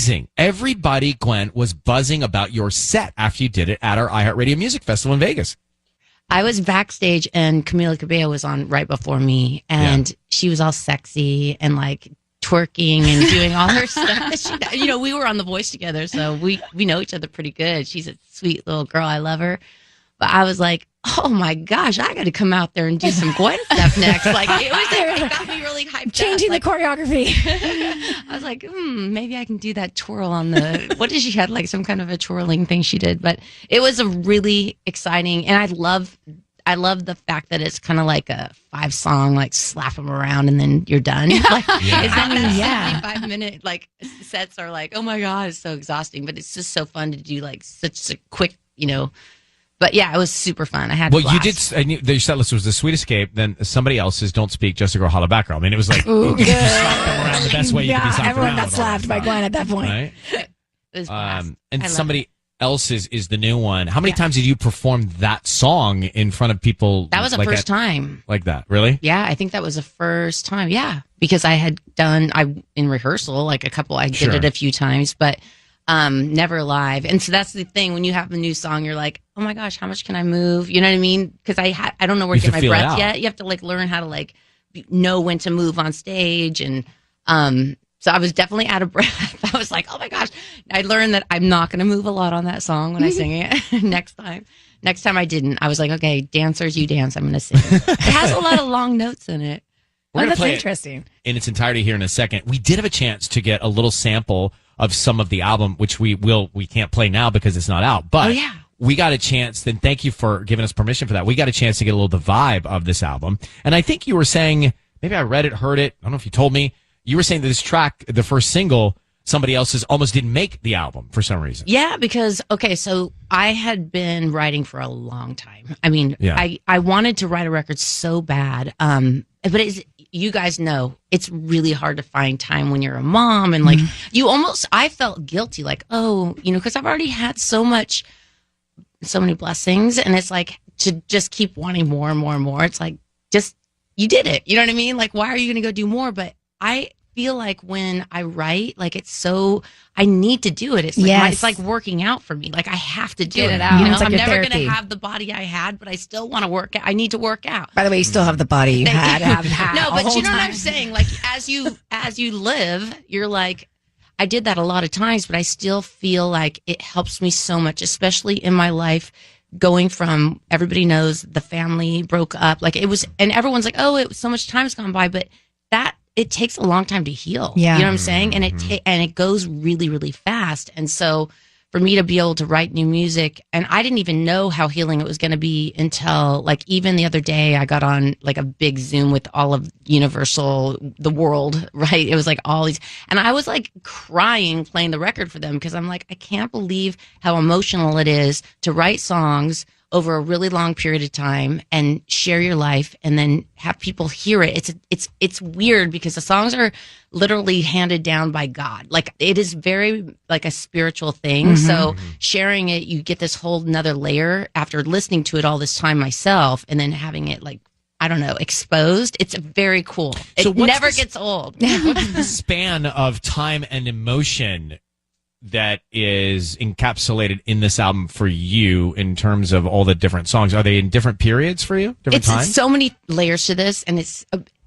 amazing. Everybody, Gwen, was buzzing about your set after you did it at our iHeartRadio Music Festival in Vegas. I was backstage and Camila Cabello was on right before me, and she was all sexy and like twerking and doing all her stuff. We were on The Voice together, so we know each other pretty good. She's a sweet little girl. I love her. But I was like, oh my gosh, I got to come out there and do some Gwen stuff next. Like it got me really hyped Changing up. the choreography. I was like, maybe I can do that twirl on the, what did she had like some kind of a twirling thing she did. But it was a really exciting, and I love the fact that it's kind of like a 5-song, like slap them around and then you're done. Like, it's not that 75-minute like sets are like, oh my God, it's so exhausting. But it's just so fun to do like such a quick, But yeah, it was super fun. I had Well, you did. I knew your set list was The Sweet Escape, then somebody else's Don't Speak, Just a Girl, Holla Back Girl. I mean, it was like, you slapped them around the best way you could be slapped everyone around. got slapped by Gwen at that point. Right? It was blast. And somebody else's is the new one. How many times did you perform that song in front of people? That was the first time. Like that, really? Yeah, I think that was the first time. Yeah, because I had done, in rehearsal, like I did it a few times, but never live. And so that's the thing. When you have a new song, you're like, oh my gosh, how much can I move? You know what I mean? Because I don't know where to get my breath yet. You have to like learn how to like know when to move on stage. And so I was definitely out of breath. I was like, oh my gosh. I learned that I'm not going to move a lot on that song when I sing it. Next time I didn't. I was like, okay, dancers, you dance. I'm going to sing. It has a lot of long notes in it. We're going to play interesting. In its entirety here in a second. We did have a chance to get a little sample of some of the album, which we can't play now because it's not out. But we got a chance, then thank you for giving us permission for that. We got a chance to get a little the vibe of this album. And I think you were saying, maybe I read it, heard it, I don't know if you told me, you were saying that this track, the first single, somebody else's almost didn't make the album for some reason. Yeah, because, so I had been writing for a long time. I mean, I wanted to write a record so bad. But you guys know, it's really hard to find time when you're a mom. And like, I felt guilty, like, because I've already had so many blessings. And it's like, to just keep wanting more and more and more. It's like, you did it. You know what I mean? Like, why are you going to go do more? But I feel like when I write, like I need to do it. It's like it's like working out for me. Like I have to do it out. It's like I'm never going to have the body I had, but I still want to work out. I need to work out. By the way, you still have the body you had. No, but you know what I'm saying? Like as you live, you're like, I did that a lot of times, but I still feel like it helps me so much, especially in my life. Going from, everybody knows the family broke up, like it was, and everyone's like, oh, it was so much time's gone by, but it takes a long time to heal. Yeah. You know what I'm saying? And it goes really, really fast. And so for me to be able to write new music, and I didn't even know how healing it was going to be until like even the other day I got on like a big Zoom with all of Universal, the world, right? It was like all these, and I was like crying playing the record for them because I'm like, I can't believe how emotional it is to write songs over a really long period of time and share your life and then have people hear it. It's weird because the songs are literally handed down by God. Like it is very like a spiritual thing. So sharing it, you get this whole nother layer after listening to it all this time myself and then having it like, I don't know, exposed. It's very cool. It never gets old. What's the span of time and emotion that is encapsulated in this album for you in terms of all the different songs? Are they in different periods for you? Different times? It's so many layers to this. And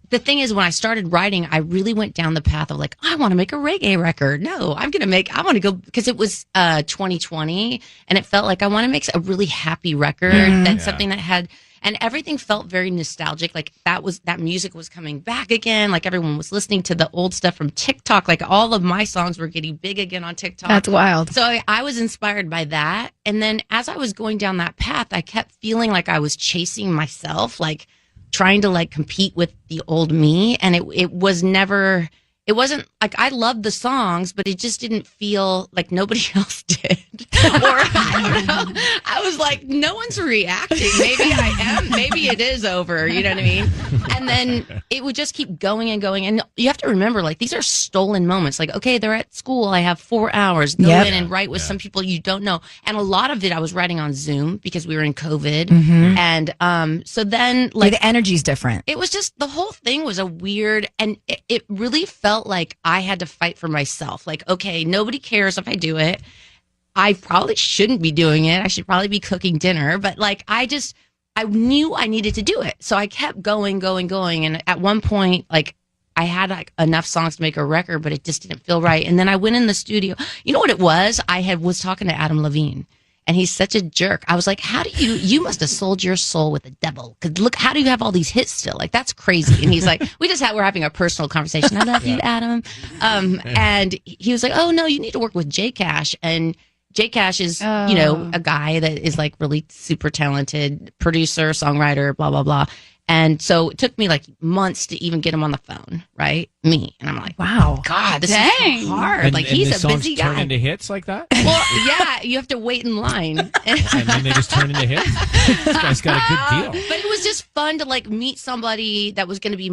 the thing is, when I started writing, I really went down the path of like, I want to make a reggae record. No, I want to go, because it was 2020 and it felt like I want to make a really happy record. That's something that had, and everything felt very nostalgic. Like that music was coming back again. Like everyone was listening to the old stuff from TikTok. Like all of my songs were getting big again on TikTok. That's wild. So I was inspired by that. And then as I was going down that path, I kept feeling like I was chasing myself, like trying to like compete with the old me. And it wasn't like, I loved the songs, but it just didn't feel like nobody else did. I don't know. I was like, no one's reacting. Maybe I am. Maybe it is over. You know what I mean? And then it would just keep going and going. And you have to remember, like, these are stolen moments. Like, okay, they're at school. I have 4 hours. Go in and write with some people you don't know. And a lot of it I was writing on Zoom because we were in COVID. And so then, like, the energy's different. it was just, the whole thing was a weird, and it really felt like I had to fight for myself. Like, okay, nobody cares if I do it. I probably shouldn't be doing it. I should probably be cooking dinner. But like, I knew I needed to do it. So I kept going. And at one point, like, I had like enough songs to make a record, but it just didn't feel right. And then I went in the studio. You know what it was? Was talking to Adam Levine. And he's such a jerk. I was like, you must have sold your soul with the devil. Because look, how do you have all these hits still? Like, that's crazy. And he's like, we're having a personal conversation. I love you, Adam. And he was like, oh, no, you need to work with J Cash. And J Cash is, a guy that is like really super talented producer, songwriter, blah, blah, blah. And so it took me like months to even get him on the phone, right? Me. And I'm like, wow, God, this is so hard. Like, he's a busy guy. Turn into hits like that? Well, yeah, you have to wait in line. And then they just turn into hits? This guy's got a good deal. But it was just fun to like meet somebody that was going to be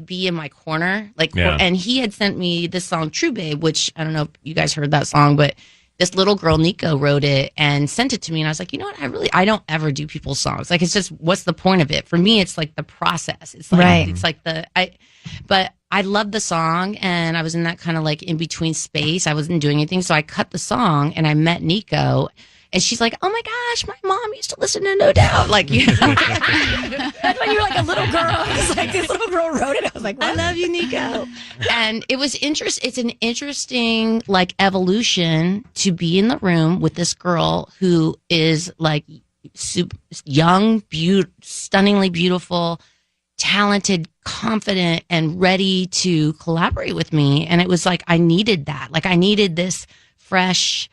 be in my corner. And he had sent me this song, True Babe, which I don't know if you guys heard that song, but this little girl, Nico, wrote it and sent it to me. And I was like, you know what? I don't ever do people's songs. Like, it's just, what's the point of it? For me, it's like the process. It's like, it's like but I loved the song, and I was in that kind of like in between space. I wasn't doing anything. So I cut the song and I met Nico. And she's like, oh my gosh, my mom used to listen to No Doubt. Like, that's when you're like a little girl. I was like, this little girl wrote it. I was like, what? I love you, Nico. And it was it's an interesting like evolution to be in the room with this girl who is like young, stunningly beautiful, talented, confident, and ready to collaborate with me. And it was like, I needed that. Like, I needed this fresh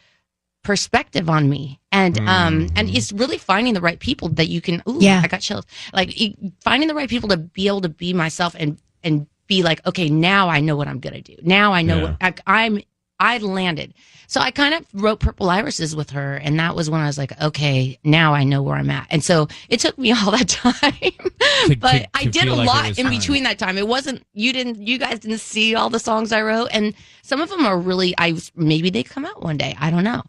perspective on me, and it's really finding the right people that you can. I got chills. Like, finding the right people to be able to be myself and be like, okay, now I know what I'm gonna do. Now I know what I landed. So I kind of wrote Purple Irises with her, and that was when I was like, okay, now I know where I'm at. And so it took me all that time, but I did a lot in between that time. It wasn't, you guys didn't see all the songs I wrote, and some of them are really, maybe they come out one day. I don't know.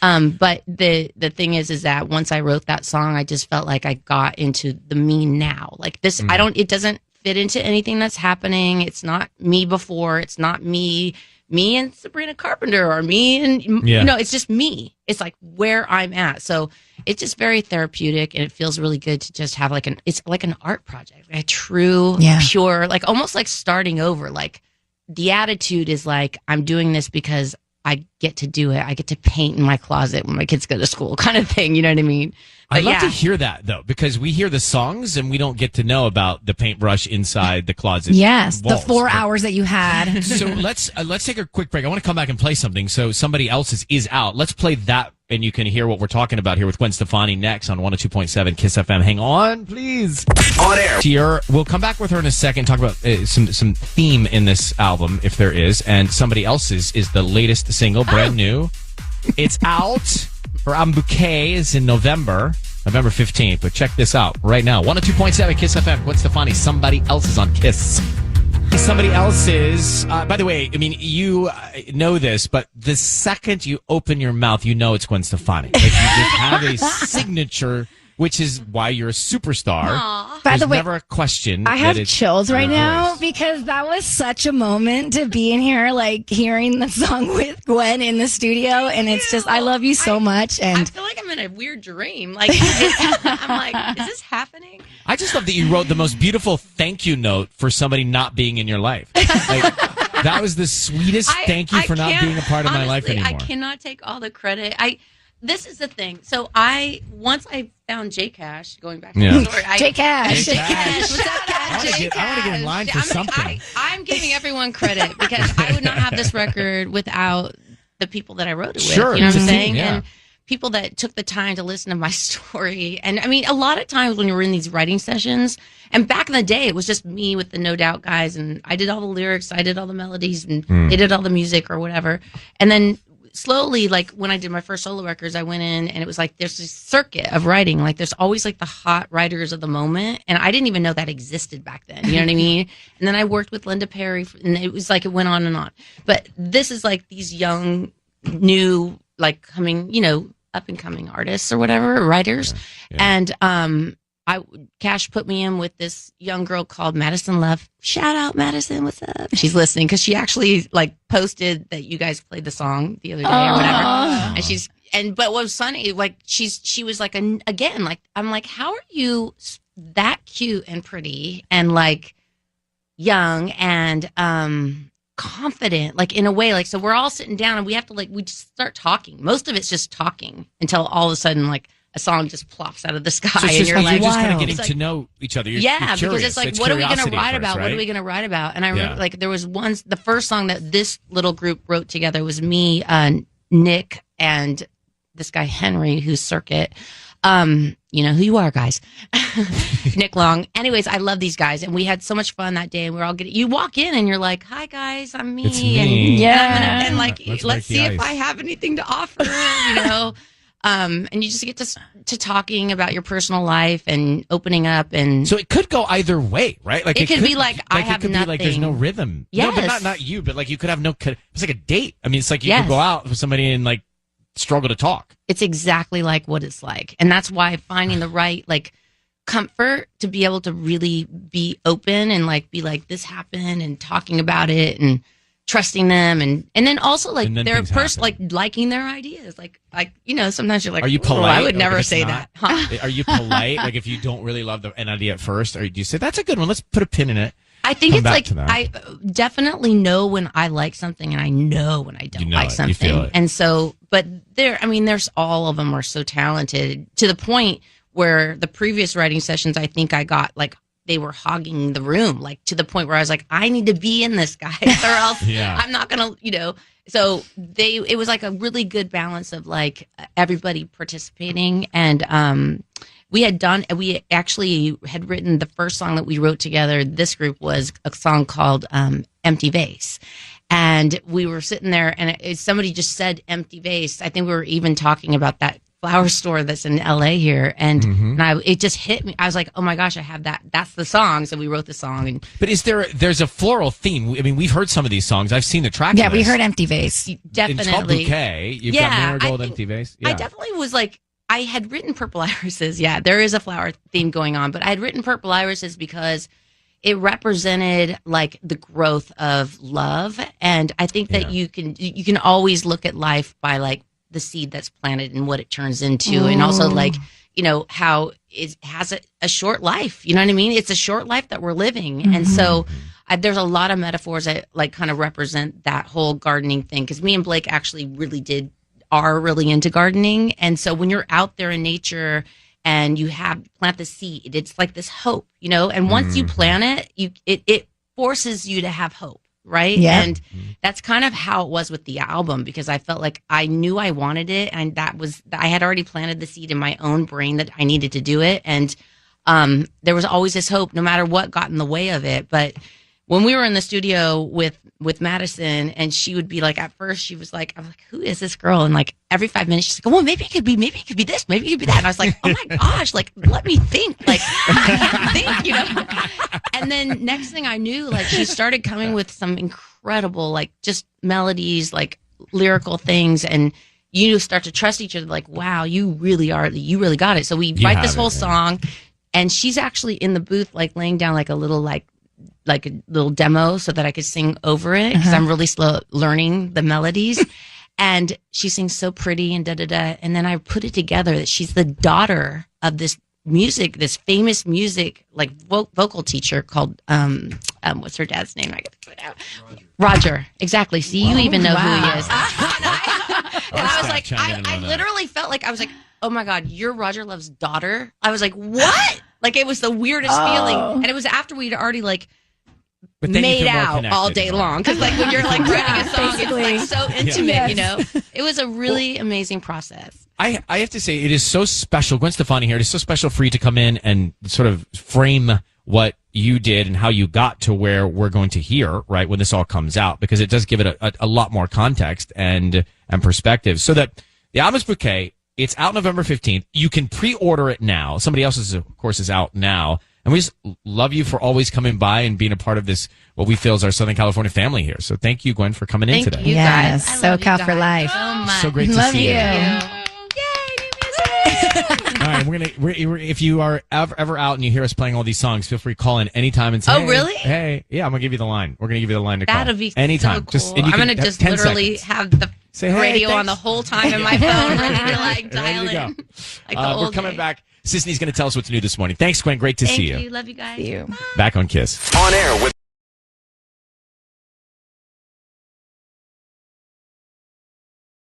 But the thing is that once I wrote that song, I just felt like I got into the me now. Like this, it doesn't fit into anything that's happening. It's not me before. It's not me and Sabrina Carpenter, or me and, it's just me. It's like where I'm at. So it's just very therapeutic, and it feels really good to just have it's like an art project, a true, pure, like almost like starting over. Like the attitude is like, I'm doing this because I get to do it. I get to paint in my closet when my kids go to school, kind of thing. You know what I mean? But I'd love to hear that, though, because we hear the songs and we don't get to know about the paintbrush inside the closet. Yes, walls. the 4 hours that you had. So let's take a quick break. I want to come back and play something. So somebody else's is out. Let's play that, and you can hear what we're talking about here with Gwen Stefani next on 102.7 Kiss FM. Hang on, please. On air. We'll come back with her in a second, talk about some theme in this album, if there is, and somebody else's is the latest single, brand new. It's out. Her album Bouquet is in November 15th. But check this out right now. 102.7 Kiss FM. Gwen Stefani. Somebody else is on Kiss. Somebody else's. By the way, I mean, you know this, but the second you open your mouth, you know it's Gwen Stefani. Like, you just have a signature, which is why you're a superstar. Aww. By the way, never a question. I have chills right now because that was such a moment to be in here, like hearing the song with Gwen in the studio, and it's just, I love you so much. And I feel like I'm in a weird dream. Like, I'm like, is this happening? I just love that you wrote the most beautiful thank you note for somebody not being in your life. Like, that was the sweetest thank you for not being a part of my life anymore. I cannot take all the credit. This is the thing. So once I found J Cash, going back to the story. J Cash. What's up, Cash? I want to get in line for something. I'm giving everyone credit because I would not have this record without the people that I wrote it with. Sure, you know what I'm saying? Yeah. And people that took the time to listen to my story. And I mean, a lot of times when you were in these writing sessions, and back in the day, it was just me with the No Doubt guys, and I did all the lyrics, I did all the melodies, and they did all the music or whatever. And then slowly, like when I did my first solo records, I went in and it was like there's this circuit of writing. Like there's always like the hot writers of the moment, and I didn't even know that existed back then. You know what I mean? And then I worked with Linda Perry, and it was like it went on and on. But this is like these young, new, like coming, up and coming artists or whatever, writers, and Cash put me in with this young girl called Madison Love. Shout out Madison, what's up? She's listening because she actually like posted that you guys played the song the other day or whatever. And but what was funny, like she was like again, like I'm like, how are you that cute and pretty and like young and confident, like in a way, like so we're all sitting down and we have to like we just start talking. Most of it's just talking until all of a sudden like a song just plops out of the sky, and you're like, just kind of getting to know each other. You're because it's like, what are we going to write about? Right? What are we going to write about? And I remember, like, there was the first song that this little group wrote together was me, Nick, and this guy Henry, who's Circuit. You know who you are, guys. Nick Long. Anyways, I love these guys, and we had so much fun that day. And we're all getting. You walk in, and you're like, "Hi, guys, I'm me." It's me. And let's see if I have anything to offer. And you just get to talking about your personal life and opening up, and so it could go either way, right? Like it could be like I have nothing. Be like there's no rhythm. Yes. No, but not you, but like you could have no. It's like a date. I mean, it's like you could go out with somebody and like struggle to talk. It's exactly like what it's like, and that's why finding the right like comfort to be able to really be open and like be like this happened and talking about it and trusting them and then also like their person like liking their ideas like sometimes you're like, are you polite? I would never say that. Huh? Are you polite? Like if you don't really love an idea at first, or do you say that's a good one, let's put a pin in it? I think it's like I definitely know when I like something and I know when I don't like something. You feel it. And so, but there's all of them are so talented to the point where the previous writing sessions, I think I got like they were hogging the room, like to the point where I was like, I need to be in this, guys, or else I'm not gonna, So it was like a really good balance of like everybody participating, and we actually had written the first song that we wrote together. This group was a song called "Empty Vase." And we were sitting there, and somebody just said "empty vase." I think we were even talking about that flower store that's in LA here, and it just hit me. I was like, "Oh my gosh, I have that! That's the song." So we wrote the song. But there's a floral theme? I mean, we've heard some of these songs. I've seen the track. Yeah, we heard "Empty Vase." Definitely, it's called Bouquet. You've got Marigold, Empty Vase. Yeah. I definitely was like, I had written Purple Irises. Yeah, there is a flower theme going on, but I had written Purple Irises because it represented like the growth of love, and I think that you can always look at life by like the seed that's planted and what it turns into, and also like how it has a short life. You know what I mean? It's a short life that we're living, and so there's a lot of metaphors that like kind of represent that whole gardening thing. Because me and Blake actually are really into gardening, and so when you're out there in nature and you plant the seed, it's like this hope, and once you plant it, it forces you to have hope, right? Yeah. And that's kind of how it was with the album, because I felt like I knew I wanted it, and I had already planted the seed in my own brain that I needed to do it, and there was always this hope no matter what got in the way of it. But when we were in the studio with Madison, and she would be like, at first she was like, I'm like, who is this girl? And like every 5 minutes she's like, well, maybe it could be this, maybe it could be that. And I was like, oh my gosh, like let me think, like I can't think, And then next thing I knew, like she started coming with some incredible, like just melodies, like lyrical things, and you start to trust each other. Like, wow, you really got it. So we write this whole song, and she's actually in the booth, like laying down like a little demo so that I could sing over it, because I'm really slow learning the melodies. And she sings so pretty and da-da-da. And then I put it together that she's the daughter of this famous music, like vocal teacher called, what's her dad's name? I got to put it out. Roger. Exactly. See, you even know who he is. And I was like, I literally felt like, I was like, oh my God, you're Roger Love's daughter. I was like, what? Like it was the weirdest feeling. And it was after we'd already like, made out all day long, because like when you're like writing a song, it's like so intimate, It was a really amazing process. I have to say, it is so special. Gwen Stefani here. It is so special for you to come in and sort of frame what you did and how you got to where we're going to hear, right, when this all comes out, because it does give it a lot more context and perspective. So that the album's Bouquet, it's out November 15th. You can pre-order it now. Somebody else's, of course, is out now. And we just love you for always coming by and being a part of this, what we feel is our Southern California family here. So thank you, Gwen, for coming in today. Thank you guys. SoCal for life. So much. So great to Love see you. you. All right, we're if you are ever out and you hear us playing all these songs, feel free to call in anytime and say, Oh, really? Hey, yeah, I'm gonna give you the line. We're gonna give you the line to call. That'd be anytime. so cool. I'm gonna just literally have the radio on the whole time in my phone, ready to like dial in. Like the old we're coming days. back. Sisney's gonna tell us what's new this morning. Thanks, Gwen. Great to see you. Love you guys. See you. Back on Kiss. On air with